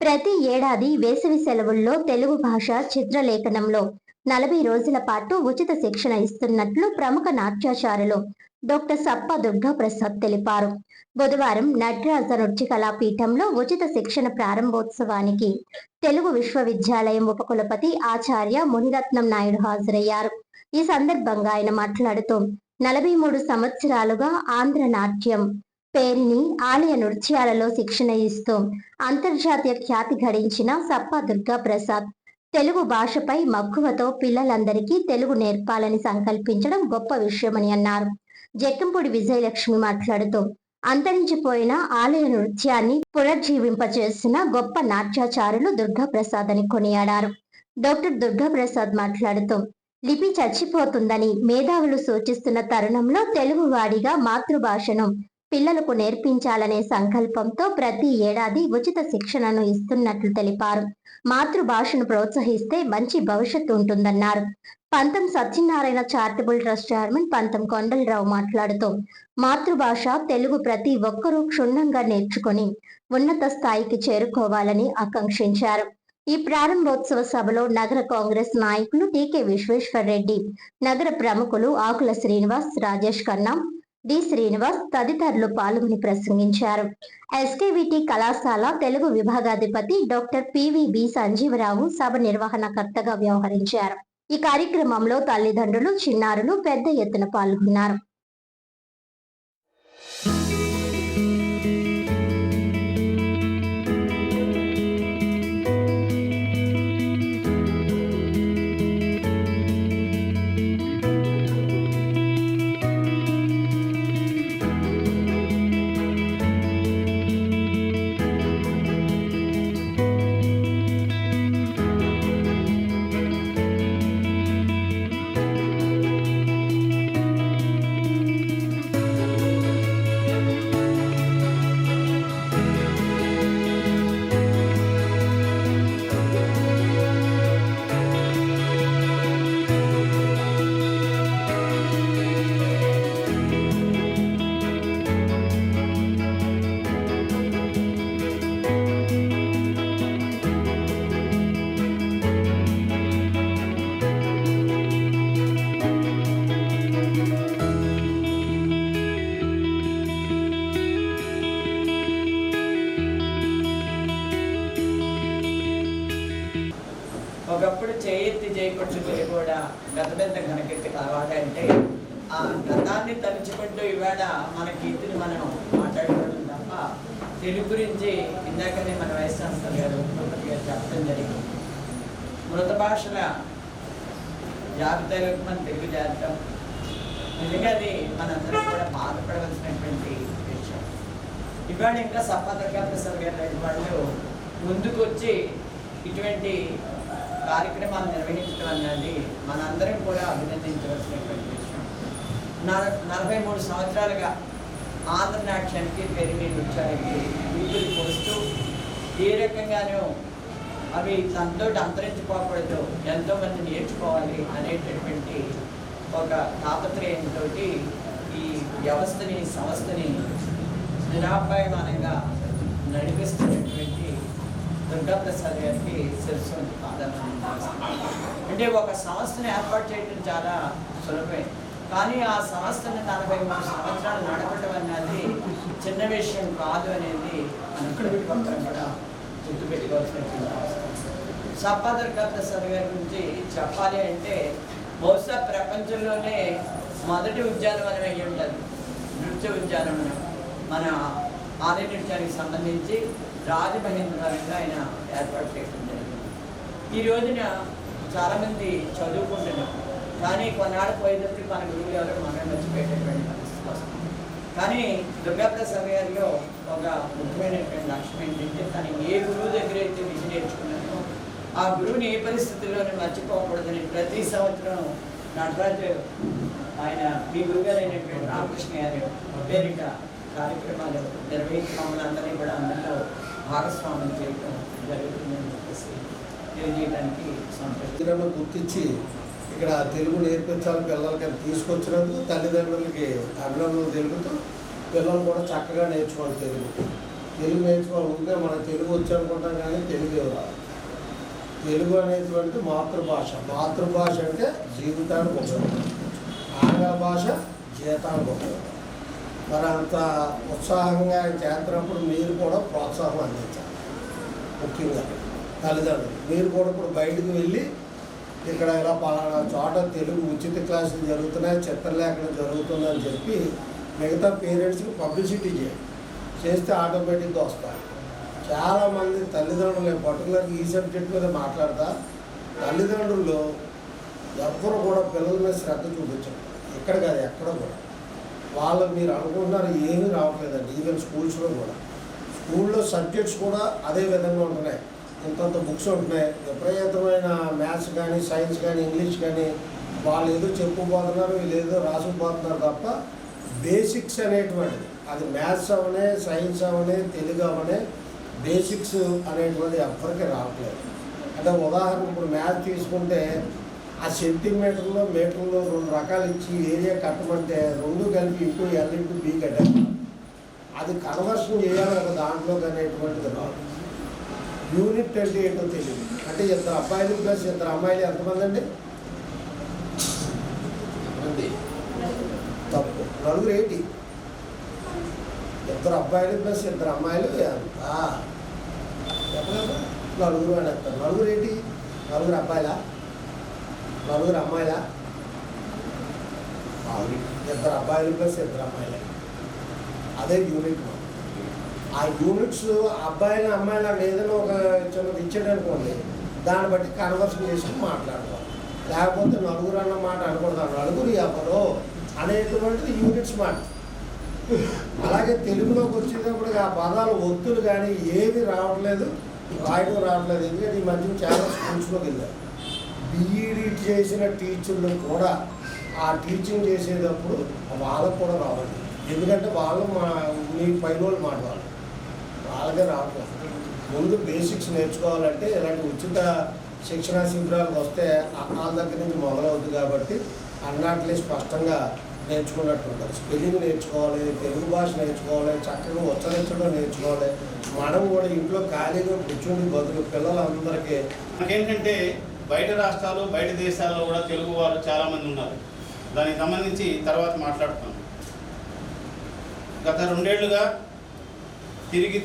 ప్రతి ఏడాది వేసవి సెలవుల్లో తెలుగు భాష చిత్రలేఖనంలో 40 రోజుల పాటు ఉచిత శిక్షణ ఇస్తున్నట్లు ప్రముఖ నాట్యాచారులు డాక్టర్ సప్ప దుర్గాప్రసాద్ తెలిపారు. బుధవారం నటరాజ నృత్య కళాపీఠంలో ఉచిత శిక్షణ ప్రారంభోత్సవానికి తెలుగు విశ్వవిద్యాలయం ఉపకులపతి ఆచార్య మునిరత్నం నాయుడు హాజరయ్యారు. ఈ సందర్భంగా ఆయన మాట్లాడుతూ 43 సంవత్సరాలుగా ఆంధ్ర నాట్యం పేరిని ఆలయ నృత్యాలలో శిక్షణ ఇస్తూ అంతర్జాతీయ ఖ్యాతి గడించిన సప్ప దుర్గాప్రసాద్ తెలుగు భాషపై మక్కువతో పిల్లలందరికీ తెలుగు నేర్పాలని సంకల్పించడం గొప్ప విషయమని అన్నారు. జక్కంపూడి విజయలక్ష్మి మాట్లాడుతూ అంతరించిపోయిన ఆలయ నృత్యాన్ని పునర్జీవింపచేసిన గొప్ప నాట్యాచారులు దుర్గాప్రసాద్ అని కొనియాడారు. డాక్టర్ దుర్గాప్రసాద్ మాట్లాడుతూ లిపి చచ్చిపోతుందని మేధావులు సూచిస్తున్న తరుణంలో తెలుగువాడిగా మాతృభాషను పిల్లలకు నేర్పించాలనే సంకల్పంతో ప్రతి ఏడాది ఉచిత శిక్షణను ఇస్తున్నట్లు తెలిపారు. మాతృభాషను ప్రోత్సహిస్తే మంచి భవిష్యత్తు ఉంటుందన్నారు. పంతం సత్యనారాయణ చారిటబుల్ ట్రస్ట్ చైర్మన్ పంతం కొండలరావు మాట్లాడుతూ మాతృభాష తెలుగు ప్రతి ఒక్కరూ క్షుణ్ణంగా నేర్చుకుని ఉన్నత స్థాయికి చేరుకోవాలని ఆకాంక్షించారు. ఈ ప్రారంభోత్సవ సభలో నగర కాంగ్రెస్ నాయకులు టీకే విశ్వేశ్వర్ రెడ్డి, నగర ప్రముఖులు ఆకుల శ్రీనివాస్, రాజేష్ ఖన్నా, డి శ్రీనివాస్ తదితరులు పాల్గొని ప్రసంగించారు. ఎస్కేవిటి కళాశాల తెలుగు విభాగాధిపతి డాక్టర్ పివిబి సంజీవరావు సభ నిర్వహణకర్తగా వ్యవహరించారు. ఈ కార్యక్రమంలో తల్లిదండ్రులు, చిన్నారులు పెద్ద ఎత్తున పాల్గొన్నారు. ఒకప్పుడు చేయెత్తి చేయకొచ్చుకుని కూడా గత పెద్ద గణకెత్తి కావాలంటే ఆ గతాన్ని తలుచుకుంటూ ఇవాళ మన కీర్తిని మనం మాట్లాడుకోవడం తప్ప తెలుగు గురించి ఇందాకనే మన వైస్ ఛాన్సలర్ గారు చెప్పడం జరిగింది. మృత భాషల జాబితాలోకి మనం తెలుగు చేద్దాం. నిజంగా అది మనందరం కూడా బాధపడవలసినటువంటి విషయం. ఇవాళ ఇంకా సప్ప దుర్గాప్రసాద్ గారు లాంటి వాళ్ళు ముందుకు వచ్చి ఇటువంటి కార్యక్రమాలు నిర్వహించడం అన్నది మనందరం కూడా అభినందించవలసినటువంటి విషయం. 43 సంవత్సరాలుగా ఆంధ్ర నాట్యానికి పెరిగి నృత్యానికి వీధులు పోస్తూ ఏ రకంగానూ అవి తనతో అంతరించిపోకూడదు, ఎంతోమంది నేర్చుకోవాలి అనేటటువంటి ఒక తాపత్రయంతో ఈ వ్యవస్థని సంస్థని నిరాపాయమానంగా నడిపిస్తున్నటువంటి దుర్గాప్రసాద్ గారికి శిరస్సు పాదాలు. అంటే ఒక సంస్థను ఏర్పాటు చేయడం చాలా సులభమే, కానీ ఆ సంస్థను 43 సంవత్సరాలు నడపడం అన్నది చిన్న విషయం కాదు అనేది మనం ప్రతి ఒక్కరం కూడా గుర్తుపెట్టుకోవాల్సినటువంటి అవసరం. సప్ప దుర్గాప్రసాద్ గారి గురించి చెప్పాలి అంటే బహుశా ప్రపంచంలోనే మొదటి ఉద్యానవనం అయ్యి ఉంటుంది. నృత్య ఉద్యానవనం మన ఆలయ నృత్యానికి సంబంధించి రాజమహేంద్రవరంగా ఆయన ఏర్పాటు చేయడం జరిగింది. ఈ రోజున చాలామంది చదువుకుంటున్నాం, కానీ కొన్నాళ్ళు పోయేటప్పుడు మన గురువు ఎవరు మనం మర్చిపోయేటటువంటి పరిస్థితి వస్తుంది. కానీ దుర్గాప్రసాద్ గారిలో ఒక ముఖ్యమైనటువంటి లక్ష్యం ఏంటంటే తను ఏ గురువు దగ్గర అయితే విద్య నేర్చుకున్నానో ఆ గురువుని ఏ పరిస్థితుల్లోనే మర్చిపోకూడదని ప్రతి సంవత్సరం నటరాజు ఆయన మీ గురుగారు అయినటువంటి రామకృష్ణ గారు పేరిట కార్యక్రమాలు నిర్వహించి మమ్మల్ని అందరినీ కూడా అందులో భాగస్వామ్యం చేయడం జరుగుతుందని చెప్పేసి తెలియజేయడానికి సంతోషం. గుర్తించి ఇక్కడ తెలుగు నేర్పించాలి పిల్లలకి అని తీసుకొచ్చినందుకు తల్లిదండ్రులకి అభినందనలు తెలుపుతూ పిల్లలు కూడా చక్కగా నేర్చుకోవాలి. తెలుగు నేర్చుకోవాలి. ఉంటే మనకు తెలుగు వచ్చి అనుకుంటాం కానీ తెలుగు రాదు. తెలుగు అనేటువంటి మాతృభాష అంటే జీవితానికి ఉపయోగం, ఆంగ్ల భాష జీవితానికి ఉపయోగం. మరి అంత ఉత్సాహంగా ఆయన చేస్తున్నప్పుడు మీరు కూడా ప్రోత్సాహం అందించాలి. ముఖ్యంగా తల్లిదండ్రులు మీరు కూడా ఇప్పుడు బయటకు వెళ్ళి ఇక్కడ ఇలా పలానా చోట తెలుగు ఉచిత క్లాసులు జరుగుతున్నాయి, చిత్రలేఖనం జరుగుతుందని చెప్పి మిగతా పేరెంట్స్కి పబ్లిసిటీ చేస్తే ఆటోమేటిక్గా వస్తారు. చాలామంది తల్లిదండ్రులు పర్టికులర్గా ఈ సబ్జెక్ట్ మీద మాట్లాడతా తల్లిదండ్రులు ఎవ్వరు కూడా పిల్లల మీద శ్రద్ధ చూపించరు. ఇక్కడ కాదు ఎక్కడ కూడా వాళ్ళకి మీరు అనుకుంటున్నారు ఏమీ రావట్లేదండి. ఈవెన్ స్కూల్స్లో కూడా స్కూల్లో సబ్జెక్ట్స్ కూడా అదే విధంగా ఉంటున్నాయి. ఇంతంత బుక్స్ ఉంటున్నాయి. విపరీతమైన మ్యాథ్స్ కానీ సైన్స్ కానీ ఇంగ్లీష్ కానీ వాళ్ళు ఏదో చెప్పుకుపోతున్నారు, వీళ్ళు ఏదో రాసుకుపోతున్నారు తప్ప బేసిక్స్ అనేటువంటిది అది మ్యాథ్స్ అవనే సైన్స్ అవనే తెలుగు అవనే బేసిక్స్ అనేటువంటి ఎవ్వరికి రావట్లేదు. అంటే ఉదాహరణ ఇప్పుడు మ్యాథ్స్ తీసుకుంటే ఆ సెంటీమీటర్లో మీటర్లో 2 రకాలు ఇచ్చి ఏరియా కట్టమంటే 2 కలిపి ఇంటూ ఎల్ ఇంటూ బీ కట్టాలి. అది కన్వర్షన్ చేయాలి ఒక దాంట్లోకి అనేటువంటిది రాదు. యూనిట్ అంటే ఏంటో తెలియదు. అంటే 2 అబ్బాయిలు ప్లస్ 2 అమ్మాయిలు ఎంతమంది అండి? తప్పు. 4 ఏంటి? 2 అబ్బాయిలు ప్లస్ 2 అమ్మాయిలు ఎంత? చెప్పలేదు. 4 అని చెప్తారు. 4 ఏంటి? 4 అబ్బాయిలా 4 అమ్మాయిలా? 2 అబ్బాయిలు ప్లస్ 2 అమ్మాయిలే. అదే యూనిట్. ఆ యూనిట్స్ అబ్బాయిల అమ్మాయిల ఏదైనా ఒక చిన్నది ఇచ్చాడు అనుకోండి, దాన్ని బట్టి కన్వర్షన్ చేసుకుని మాట్లాడతాం. లేకపోతే 4 అన్న మాట అనకూడదు. 4 ఎవరో అనేటువంటిది యూనిట్స్ మాట. అలాగే తెలుగులోకి వచ్చేటప్పుడు ఆ పదాలు ఒత్తులు కానీ ఏవి రావట్లేదు, రాయడం రావట్లేదు. ఎందుకంటే ఈ మధ్య చాలా స్కూల్స్లోకి వెళ్ళారు. బీఈడీ చేసిన టీచర్లు కూడా ఆ టీచింగ్ చేసేటప్పుడు వాళ్ళకు కూడా రావాలి. ఎందుకంటే వాళ్ళు మీ పైన వాళ్ళు మాట్లాడాలి, వాళ్ళకే రావట్లేదు. ముందు బేసిక్స్ నేర్చుకోవాలంటే ఇలాంటి ఉచిత శిక్షణా శిబిరాలకు వస్తే వాళ్ళ దగ్గర నుంచి మొదలవుతుంది. కాబట్టి అన్నట్లే స్పష్టంగా నేర్చుకున్నట్టు ఉంటుంది. స్పెల్లింగ్ నేర్చుకోవాలి, తెలుగు భాష నేర్చుకోవాలి, చక్కగా ఉచ్చరించడం నేర్చుకోవాలి. మనం కూడా ఇంట్లో ఖాళీగా కూర్చుని బదులు పిల్లలందరికీ మనకేంటంటే బయట రాష్ట్రాలు బయట దేశాల్లో కూడా తెలుగు వారు చాలామంది ఉన్నారు. దానికి సంబంధించి తర్వాత మాట్లాడుతున్నాం. గత 2 ఏళ్లుగా తిరిగి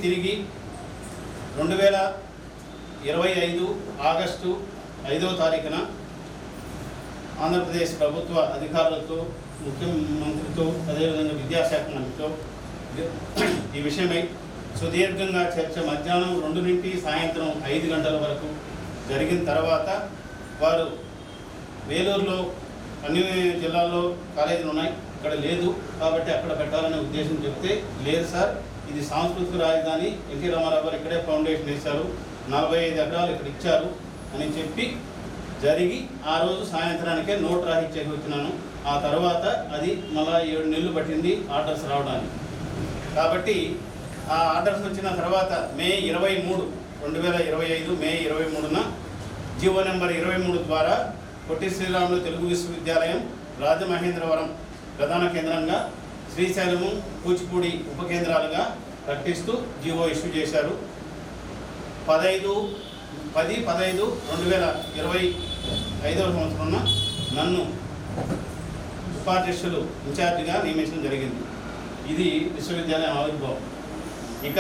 2025 ఆగస్టు 5వ తారీఖున ఆంధ్రప్రదేశ్ ప్రభుత్వ అధికారులతో, ముఖ్యమంత్రితో, అదేవిధంగా విద్యాశాఖ మంత్రితో ఈ విషయమై సుదీర్ఘంగా చర్చ మధ్యాహ్నం 2 నుండి సాయంత్రం 5 గంటల వరకు జరిగిన తర్వాత వారు వేలూరులో అన్ని జిల్లాల్లో కాలేజీలు ఉన్నాయి, ఇక్కడ లేదు కాబట్టి అక్కడ పెట్టాలనే ఉద్దేశం చెప్తే, లేదు సార్ ఇది సాంస్కృతిక రాజధాని, ఎన్టీ రామారావు గారు ఇక్కడే ఫౌండేషన్ వేశారు, 45 ఎకరాలు ఇక్కడ ఇచ్చారు అని చెప్పి జరిగి ఆ రోజు సాయంత్రానికే నోట్ రాహిచ్చేసి వచ్చినాను. ఆ తర్వాత అది మళ్ళా 7 నెలలు పట్టింది ఆర్డర్స్ రావడానికి. కాబట్టి ఆ ఆర్డర్స్ వచ్చిన తర్వాత మే 23, 2025 మే 23న జీవో నెంబర్ 23 ద్వారా పొట్టి శ్రీరాములు తెలుగు విశ్వవిద్యాలయం రాజమహేంద్రవరం ప్రధాన కేంద్రంగా, శ్రీశైలము, కూచిపూడి ఉప కేంద్రాలుగా ప్రకటిస్తూ జీవో ఇష్యూ చేశారు. 10/15/2025 సంవత్సరంలో నన్ను ఉపాధ్యక్షులు ఇన్ఛార్జిగా నియమించడం జరిగింది. ఇది విశ్వవిద్యాలయం ఆవిర్భావం. ఇక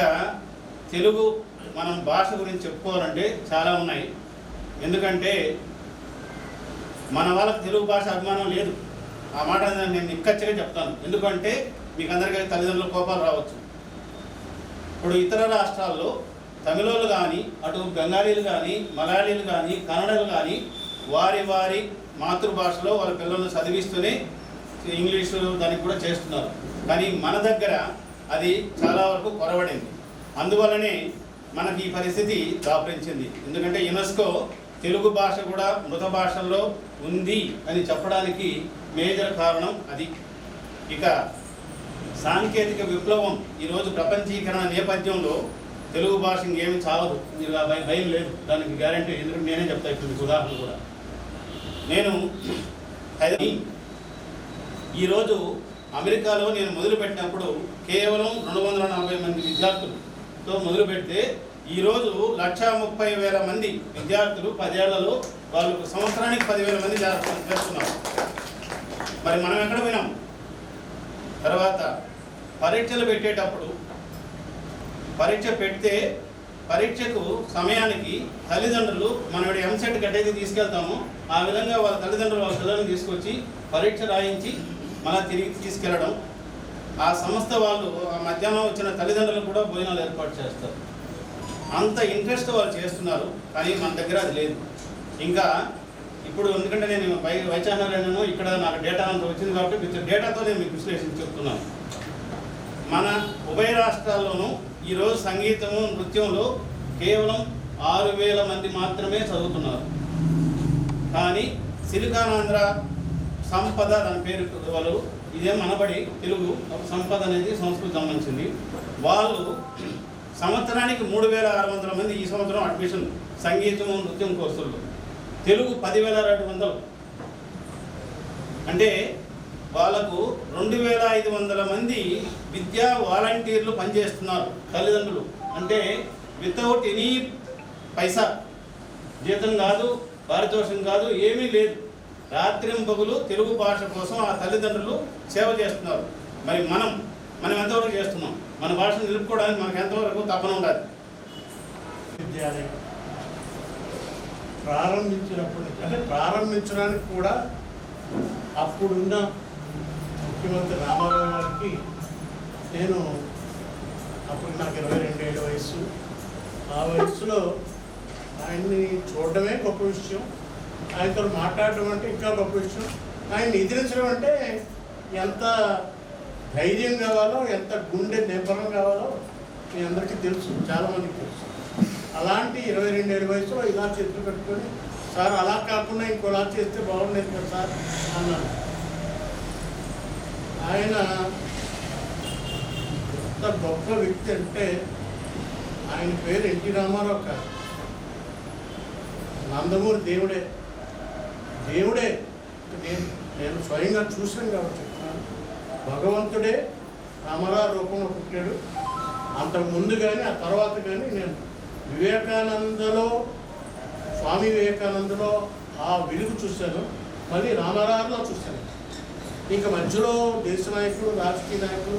తెలుగు మనం భాష గురించి చెప్పుకోవాలంటే చాలా ఉన్నాయి. ఎందుకంటే మన వాళ్ళకి తెలుగు భాష అభిమానం లేదు. ఆ మాట నేను నిక్కచ్చిగా చెప్తాను. ఎందుకంటే మీకు అందరికీ తల్లిదండ్రుల కోపాలు రావచ్చు. ఇప్పుడు ఇతర రాష్ట్రాల్లో తమిళోళ్ళు కానీ, అటు బెంగాలీలు కానీ, మలయాళీలు కానీ, కన్నడలు కానీ వారి వారి మాతృభాషలో వాళ్ళ పిల్లలను చదివిస్తూనే ఇంగ్లీషు దానికి కూడా చేస్తున్నారు. కానీ మన దగ్గర అది చాలా వరకు కొరవడింది. అందువల్లనే మనకి ఈ పరిస్థితి దాపరించింది. ఎందుకంటే యునెస్కో తెలుగు భాష కూడా మృత భాషల్లో ఉంది అని చెప్పడానికి మేజర్ కారణం అది. ఇక సాంకేతిక విప్లవం ఈరోజు ప్రపంచీకరణ నేపథ్యంలో తెలుగు భాష ఇంకేమి చాలదు, భయం లేదు, దానికి గ్యారంటీ. ఎందుకంటే నేనే చెప్తా ఇప్పుడు ఉదాహరణ కూడా. నేను ఈరోజు అమెరికాలో నేను మొదలుపెట్టినప్పుడు కేవలం 240 మంది విద్యార్థులతో మొదలుపెడితే ఈరోజు 1,30,000 మంది విద్యార్థులు 10 ఏళ్లలో వాళ్ళు సంవత్సరానికి 10,000 మంది చేస్తున్నారు. మరి మనం ఎక్కడ పోయినాం? తర్వాత పరీక్షలు పెట్టేటప్పుడు పరీక్ష పెడితే పరీక్షకు సమయానికి తల్లిదండ్రులు మనం ఎంసెట్ గట్టయితే తీసుకెళ్తామో ఆ విధంగా వాళ్ళ తల్లిదండ్రులు వాళ్ళ పిల్లల్ని తీసుకొచ్చి పరీక్ష రాయించి మళ్ళీ తిరిగి తీసుకెళ్ళడం. ఆ సంస్థ వాళ్ళు ఆ మధ్యాహ్నం వచ్చిన తల్లిదండ్రులకు కూడా భోజనాలు ఏర్పాటు చేస్తారు. అంత ఇంట్రెస్ట్ వాళ్ళు చేస్తున్నారు, కానీ మన దగ్గర అది లేదు. ఇంకా ఇప్పుడు ఎందుకంటే నేను వైచారణను ఇక్కడ నాకు డేటా అంతా వచ్చింది కాబట్టి విత్ డేటాతో నేను మీకు విశ్లేషించి చెప్తున్నాను. మన ఉభయ రాష్ట్రాల్లోనూ ఈరోజు సంగీతము నృత్యంలో కేవలం 6,000 మంది మాత్రమే చదువుతున్నారు. కానీ సిలికానాంధ్ర సంపద దాని పేరు వాళ్ళు ఇదే మనబడి తెలుగు సంపద అనేది సంస్కృతి సంబంధించింది. వాళ్ళు సంవత్సరానికి 3,600 మంది ఈ సంవత్సరం అడ్మిషన్ సంగీతము నృత్యం కోర్సుల్లో, తెలుగు 10,200. అంటే వాళ్ళకు 2,500 మంది విద్యా వాలంటీర్లు పనిచేస్తున్నారు తల్లిదండ్రులు. అంటే వితౌట్ ఎనీ పైసా, జీతం కాదు, పారితోషికం కాదు, ఏమీ లేదు. రాత్రింపగులు తెలుగు భాష కోసం ఆ తల్లిదండ్రులు సేవ చేస్తున్నారు. మరి మనం ఎంతవరకు చేస్తున్నాం? మన భాషను నిలుపుకోవడానికి మనకు ఎంతవరకు తపన ఉండాలి? విద్యాలయం ప్రారంభించినప్పుడు అంటే ప్రారంభించడానికి కూడా అప్పుడున్న ముఖ్యమంత్రి రామారావు గారికి నేను అప్పుడు నాకు 22 ఏళ్ళ వయసు. ఆ వయసులో ఆయన్ని చూడడమే గొప్ప విషయం, ఆయనతో మాట్లాడడం అంటే ఇంకా గొప్ప విషయం. ఆయన్ని ఎదిరించడం అంటే ఎంత ధైర్యం కావాలో, ఎంత గుండె నిబ్బరం కావాలో మీ అందరికీ తెలుసు, చాలామందికి తెలుసు. అలాంటి 22 ఏళ్ళ వయసులో ఇలా చేతులు పెట్టుకొని, సార్ అలా కాకుండా ఇంకోలా చేస్తే బాగుండేది కదా సార్ అన్నాను. ఆయన ఎంత గొప్ప వ్యక్తి అంటే ఆయన పేరు ఎన్టీ రామారావు కాదు, నందమూరి దేవుడే. నేను స్వయంగా చూసాను కాబట్టి చెప్తున్నాను. భగవంతుడే రామారావు రూపంలో పుట్టాడు. అంతకు ముందు కానీ ఆ తర్వాత కానీ నేను స్వామి వివేకానందలో ఆ వెలుగు చూశాను, మళ్ళీ రామారావులో చూశాను. ఇంకా మధ్యలో దేశ నాయకులు, రాజకీయ నాయకులు,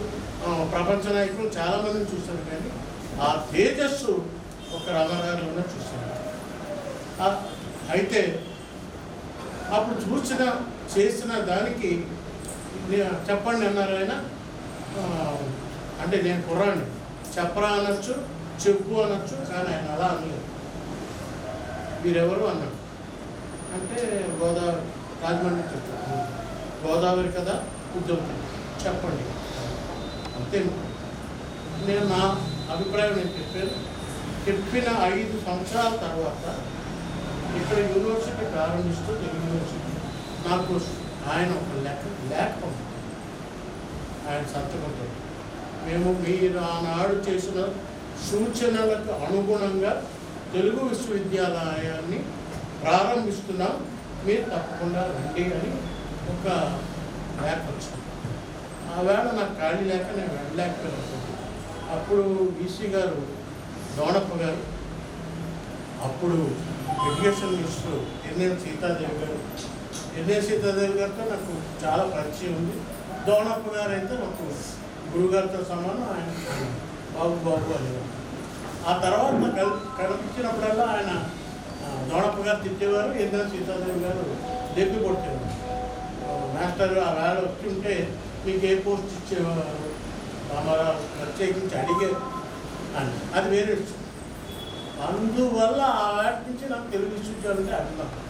ప్రపంచ నాయకులు చాలామందిని చూశాను, కానీ ఆ తేజస్సు ఒక రామారావులోనే చూశాను. అయితే అప్పుడు చేసిన దానికి చెప్పండి అన్నారు ఆయన. అంటే నేను కుర్రాన్ని చెప్పరా అనొచ్చు, చెప్పు అనొచ్చు, కానీ ఆయన అలా అనలేదు. మీరెవరు అన్నాడు. అంటే రాజమండ్రి చెప్తాను, గోదావరి కదా ఉద్యమం చెప్పండి అంతే. నేను నా అభిప్రాయం చెప్పిన 5 సంవత్సరాల తర్వాత ఇక్కడ యూనివర్సిటీ ప్రారంభిస్తూ తెలుగు యూనివర్సిటీ నాకు ఆయన ఒక లేఖ పంపుతారు. ఆయన సంతకంతో మీరు ఆనాడు చేసిన సూచనలకు అనుగుణంగా తెలుగు విశ్వవిద్యాలయాన్ని ప్రారంభిస్తున్నాం, మీరు తప్పకుండా రండి అని ఒక లేఖ వచ్చింది. ఆ వేళ నాకు ఖాళీ లేక నేను వెళ్ళలేకపోయాను. అప్పుడు బీసీ గారు దోణప్ప గారు, అప్పుడు ఎడ్యుకేషన్ మినిస్టర్ ఎన్ఎన్ సీతాదేవి గారితో నాకు చాలా పరిచయం ఉంది. దోణప్ప గారు అయితే నాకు గురుగారితో సమానం. ఆయన బాబు అనేవారు. ఆ తర్వాత కనిపించినప్పుడల్లా ఆయన దోణప్ప గారు తిట్టేవారు, ఎన్ఎన్ సీతాదేవి గారు దెబ్బి కొట్టేవారు. మాస్టర్ ఆ వేళ వచ్చి ఉంటే మీకు ఏ పోస్ట్ ఇచ్చేవారు, రామారావు ప్రత్యేకించి అడిగే అని, అది వేరే విషయం. అందువల్ల ఆ వాటి నుంచి నాకు తెలుగు విశ్వవిద్యాలయం అభిమానం.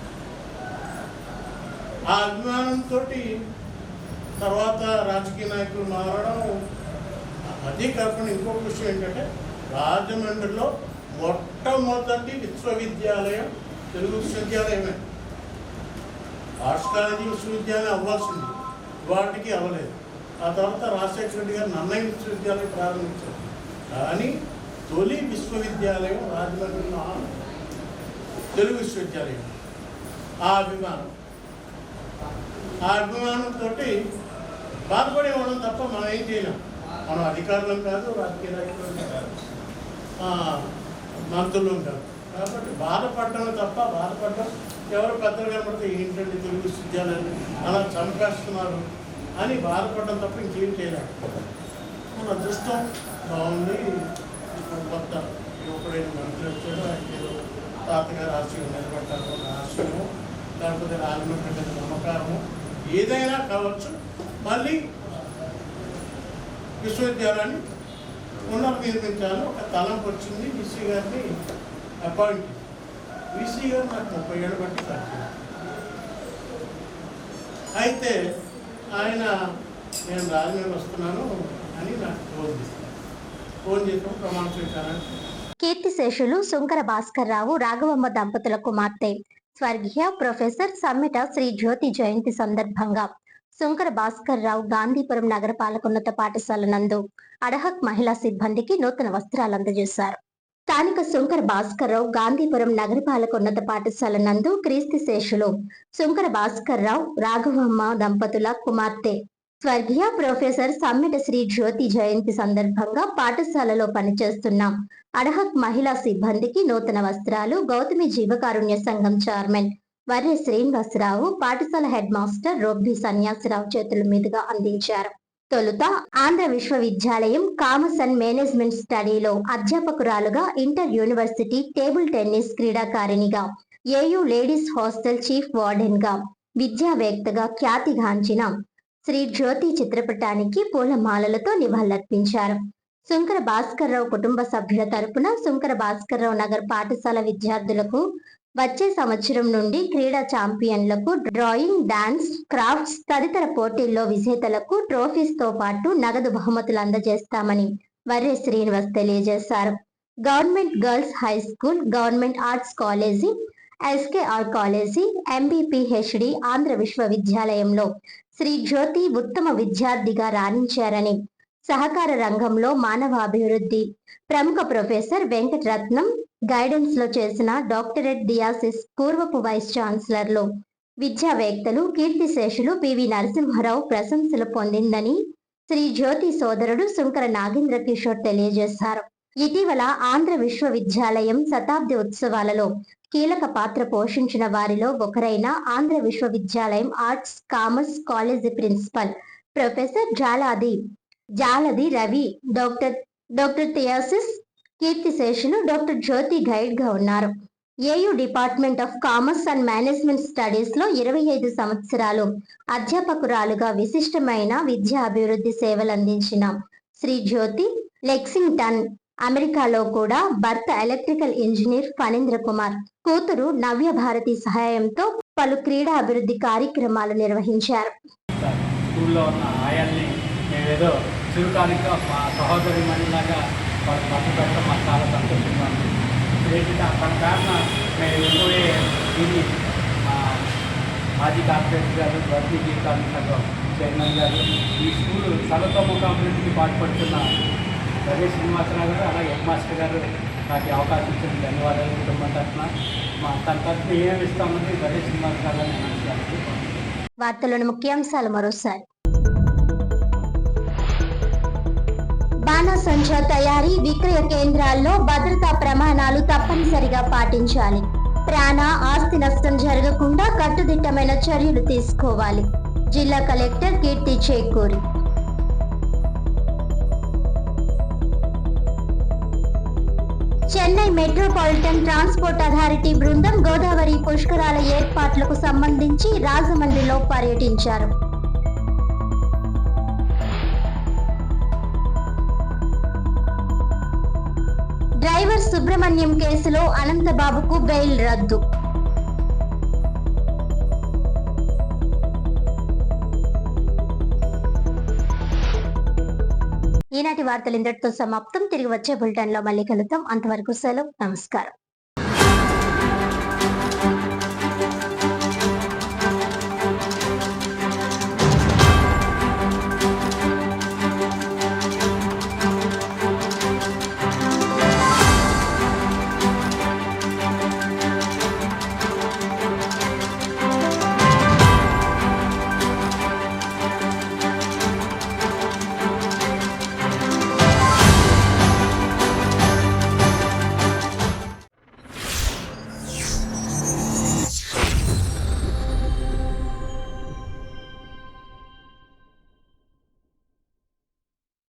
ఆ అభిమానంతో తర్వాత రాజకీయ నాయకులు మారడం, అదే కాకుండా ఇంకొక విషయం ఏంటంటే రాజమండ్రిలో మొట్టమొదటి విశ్వవిద్యాలయం తెలుగు విశ్వవిద్యాలయమే. ఆర్ట్స్ కాలేజీ విశ్వవిద్యాలయం అవ్వాల్సింది, వాటికి అవ్వలేదు. ఆ తర్వాత రాజశేఖర రెడ్డి గారు నన్నయ్య విశ్వవిద్యాలయం ప్రారంభించారు. కానీ తొలి విశ్వవిద్యాలయం రాజమండ్రిలో తెలుగు విశ్వవిద్యాలయం. ఆ అభిమానం ఆ అభిమానంతో బాధపడే వాళ్ళం తప్ప మనం ఏం చేయలేం. మనం అధికారులం కాదు, రాజకీయ నాయకులం కాదు, మంత్రులం కాదు. కాబట్టి బాధపడటం తప్ప బాధపడటం ఎవరు పెద్దలు కనబడితే ఏంటంటే తెలుగు విశ్వవిద్యాలయాన్ని అలా చంపేస్తున్నారు అని బాధపడడం తప్ప ఇంకేం చేయలేము. మన అదృష్టం బాగుంది. కొత్త యువకుడైన మంత్రి వచ్చాడు, ఆయనకి తాతగారు ఆశయం నిలబెట్టారు, ఒక ఆశయము, లేకపోతే రాజమండ్రి మీద నమ్మకారము ఏదైనా కావచ్చు. మళ్ళీ విశ్వవిద్యాలయాన్ని పునర్నిర్మించాలని ఒక తలంపు వచ్చింది. వీసీ గారిని అపాయింట్. వీసీ గారు నాకు 30 ఏళ్ళు బట్టి పరిచయం. అయితే ఆయన నేను రాజమండ్రి వస్తున్నాను అని నాకు ఫోన్ చేసాము. ప్రమాణ స్వీకారాన్ని కీర్తిశేషులు సుంకర భాస్కర్ రావు రాఘవమ్మ దంపతుల కుమార్తె స్వర్గీయ ప్రొఫెసర్ సమ్మెట శ్రీ జ్యోతి జయంతి సందర్భంగా సుంకర భాస్కర్ రావు గాంధీపురం నగరపాలకోన్నత పాఠశాల నందు అడహక్ మహిళా సిబ్బందికి నూతన వస్త్రాలు అందజేశారు. స్థానిక సుంకర భాస్కర్ రావు గాంధీపురం నగరపాలకోన్నత పాఠశాల నందు క్రీస్తుశేషులు సుంకర భాస్కర్ రావు రాఘవమ్మ దంపతుల కుమార్తె స్వర్గీయ ప్రొఫెసర్ సమ్మెట శ్రీ జ్యోతి జయంతి సందర్భంగా పాఠశాలలో పనిచేస్తున్న అడహక్ మహిళా సిబ్బందికి నూతన వస్త్రాలు గౌతమి జీవకారుణ్య సంఘం చైర్మన్ వర్రె శ్రీనివాసరావు, పాఠశాల హెడ్ మాస్టర్ రొబ్బి సన్యాసరావు చేతుల మీదుగా అందించారు. తొలుత ఆంధ్ర విశ్వవిద్యాలయం కామర్స్ అండ్ మేనేజ్మెంట్ స్టడీలో అధ్యాపకురాలుగా, ఇంటర్ యూనివర్సిటీ టేబుల్ టెన్నిస్ క్రీడాకారిణిగా, AU ladies hostel chief warden గా, విద్యావేత్తగా ఖ్యాతిగాంచిన శ్రీ జ్యోతి చిత్రపటానికి పూలమాలలతో నివాళులర్పించారు. సుంకర భాస్కర్ రావు కుటుంబ సభ్యుల తరపున సుంకర భాస్కర్ రావు నగర్ పాఠశాల విద్యార్థులకు వచ్చే సంవత్సరం నుండి క్రీడా ఛాంపియన్లకు డ్రాయింగ్, డాన్స్, క్రాఫ్ట్స్ తదితర పోటీల్లో విజేతలకు ట్రోఫీస్ తో పాటు నగదు బహుమతులు అందజేస్తామని వర్రె శ్రీనివాస్ తెలియజేశారు. Government girls high school, government arts college, SKR college, ఎంబీపీహెచ్డి ఆంధ్ర విశ్వవిద్యాలయంలో శ్రీ జ్యోతి ఉత్తమ విద్యార్థిగా రాణించారని, సహకార రంగంలో మానవాభివృద్ధి ప్రముఖ ప్రొఫెసర్ వెంకటరత్నం గైడెన్స్ లో చేసిన డాక్టరేట్ థియాసిస్ పూర్వపు వైస్ ఛాన్సలర్లు, విద్యావేత్తలు కీర్తిశేషులు పివి నరసింహారావు ప్రశంసలు పొందిందని శ్రీ జ్యోతి సోదరుడు సుంకర నాగేంద్ర కిషోర్ తెలియజేశారు. ఇటీవల ఆంధ్ర విశ్వవిద్యాలయం శతాబ్ది ఉత్సవాలలో కీలక పాత్ర పోషించిన వారిలో ఒకరైన ఆంధ్ర విశ్వవిద్యాలయం arts commerce college principal professor Jaladi Ravi doctor thesis కీర్తిశేషులు డాక్టర్ జ్యోతి గైడ్ గా ఉన్నారు. AU department of commerce and management studies లో 25 సంవత్సరాలు అధ్యాపకురాలుగా విశిష్టమైన విద్యా అభివృద్ధి సేవలు అందించిన శ్రీ జ్యోతి లెక్సింగ్టన్, అమెరికాలో కూడా భర్త ఎలక్ట్రికల్ ఇంజనీర్ ఫణీంద్ర కుమార్, కూతురు నవ్య భారతి సహాయంతో పలు క్రీడా అభివృద్ధి కార్యక్రమాలు నిర్వహించారు. స్కూల్లో ఉన్న ఆయాల్ని మేమేదో చురుకానికి మా సహోదరి మణిలాగా వాళ్ళు మద్దతు పెట్టడం మాకు చాలా సంతోషంగా ఉంది. ఏంటంటే తన కారణం మేము ఎన్నోయే దీన్ని మాజీ కార్పొరేటర్ గారు, భర్తీ జీవితాన్ని సంఘం చైర్మన్ గారు, ఈ స్కూలు సర్వతోముఖాభివృద్ధికి పాటుపడుతున్న వర్రె శ్రీనివాసరావు గారు, అలాగే హెడ్ మాస్టర్ గారు నాకు అవకాశం ఇచ్చిన ధన్యవాదాలు. కుటుంబం తరఫున తన తరఫున ఏమేమి ఇస్తామని వర్రె శ్రీనివాసరావు గారిని నమస్కారం. వార్తలోని ముఖ్యాంశాలు మరోసారి. బాణాసంచా తయారీ, విక్రయ కేంద్రాల్లో భద్రతా ప్రమాణాలు తప్పనిసరిగా పాటించాలి. ప్రాణ, ఆస్తి నష్టం జరగకుండా కట్టుదిట్టమైన చర్యలు తీసుకోవాలి. జిల్లా కలెక్టర్ కీర్తి చేకూరి. చెన్నై మెట్రోపాలిటన్ ట్రాన్స్పోర్ట్ అథారిటీ బృందం గోదావరి పుష్కరాల ఏర్పాట్లకు సంబంధించి రాజమండ్రిలో పర్యటించారు. డ్రైవర్ సుబ్రహ్మణ్యం కేసులో అనంతబాబుకు బెయిల్ రద్దు. ఈనాటి వార్తలు ఇంతటితో సమాప్తం. తిరిగి వచ్చే బులెటిన్ లో మళ్ళీ కలుద్దాం. అంతవరకు సెలవు. నమస్కారం.